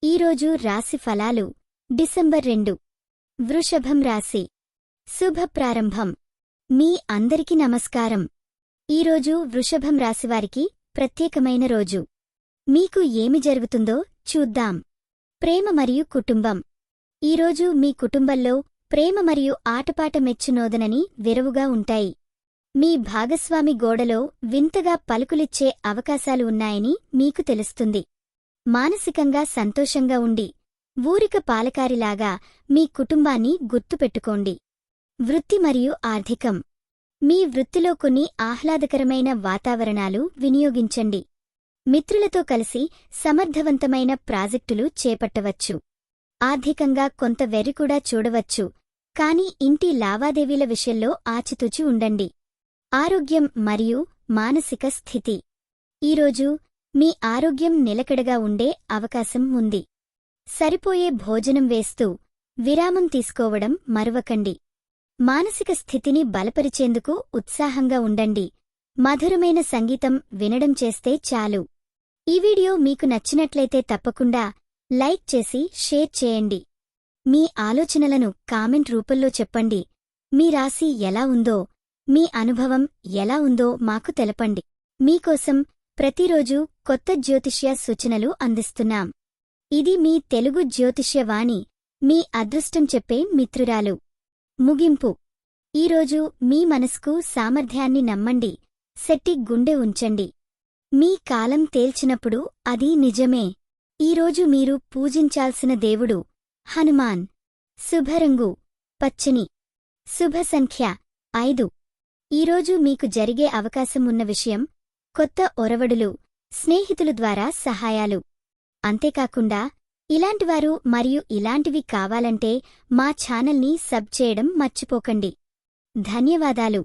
ఈరోజు రాశి ఫలాలు డిసెంబర్ 2 వృషభం రాశి శుభ ప్రారంభం. మీ అందరికీ నమస్కారం. ఈరోజు వృషభం రాశివారికి ప్రత్యేకమైన రోజు. మీకు ఏమి జరుగుతుందో చూద్దాం. ప్రేమ మరియు కుటుంబం. ఈరోజు మీ కుటుంబంలో ప్రేమ మరియు ఆటపాట మెచ్చునోదనని విరవుగా ఉంటాయి. మీ భాగస్వామి గోడలో వింతగా పలుకులిచ్చే అవకాశాలు ఉన్నాయని మీకు తెలుస్తుంది. మానసికంగా సంతోషంగా ఉండి ఊరిక పాలకారిలాగా మీ కుటుంబాన్ని గుర్తుపెట్టుకోండి. వృత్తి మరియు ఆర్థికం. మీ వృత్తిలో కొన్ని ఆహ్లాదకరమైన వాతావరణాలు వినియోగించండి. మిత్రులతో కలిసి సమర్థవంతమైన ప్రాజెక్టులు చేపట్టవచ్చు. ఆర్థికంగా కొంత వెర్రి కూడా చూడవచ్చు, కాని ఇంటి లావాదేవీల విషయంలో ఆచితూచి ఉండండి. ఆరోగ్యం మరియు మానసిక స్థితి. ఈరోజు మీ ఆరోగ్యం నిలకడగా ఉండే అవకాశం ఉంది. సరిపోయే భోజనం వేస్తూ విరామం తీసుకోవడం మరువకండి. మానసిక స్థితిని బలపరిచేందుకు ఉత్సాహంగా ఉండండి. మధురమైన సంగీతం వినడం చేస్తే చాలు. ఈ వీడియో మీకు నచ్చినట్లయితే తప్పకుండా లైక్ చేసి షేర్ చేయండి. మీ ఆలోచనలను కామెంట్ రూపంలో చెప్పండి. మీ రాశి ఎలా ఉందో, మీ అనుభవం ఎలా ఉందో మాకు తెలపండి. మీకోసం ప్రతిరోజు కొత్త జ్యోతిష్య సూచనలు అందిస్తున్నాం. ఇది మీ తెలుగు జ్యోతిష్యవాణి, మీ అదృష్టం చెప్పే మిత్రురాలు. ముగింపు. ఈరోజు మీ మనసుకు సామర్థ్యాన్ని నమ్మండి. శెట్టి గుండె ఉంచండి. మీ కాలం తేల్చినప్పుడు అది నిజమే. ఈరోజు మీరు పూజించాల్సిన దేవుడు హనుమాన్. శుభరంగు పచ్చని. శుభ సంఖ్య 5. ఈరోజు మీకు జరిగే అవకాశం ఉన్న విషయం కొత్త ఒరవడులు, స్నేహితుల ద్వారా సహాయాలు. అంతేకాకుండా ఇలాంటివారు మరియు ఇలాంటివి కావాలంటే మా ఛానల్ని సబ్ చేయడం మర్చిపోకండి. ధన్యవాదాలు.